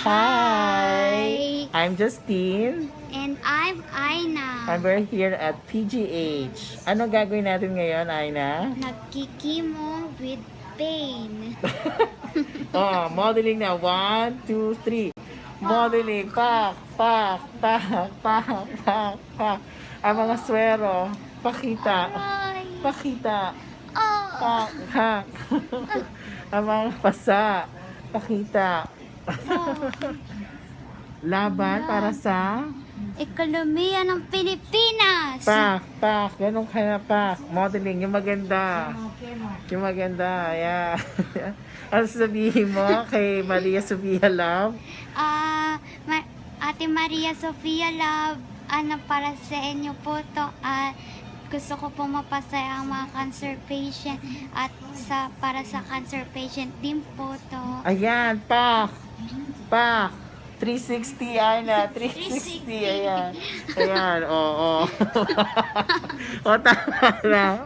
Hi! I'm Justine. And I'm Aina. And we're here at PGH. Ano gagawin natin ngayon, Aina? Nagkikimo with pain. Modeling na. 1, 2, 3. Modeling. Pak, pak, pak, pak, pak, pak. Ang mga swero. Pakita. Aray! Pakita. Oh! Pak, pak. Ang mga pasa. Pakita. Laban para sa Ekonomiya ng Pilipinas. pak, pak. Ganun ka na pak. Modeling. Yung maganda. Yung maganda. Yeah. Ano sabihin mo kay Maria Sofia Love? Ate Maria Sofia Love, para sa inyo po to. Gusto ko po mapasaya ang mga cancer patient at para sa cancer patient din po to. Ayan, pak. Pak. 360, Aina. 360, ayan. Ayan, oo. O, tama na.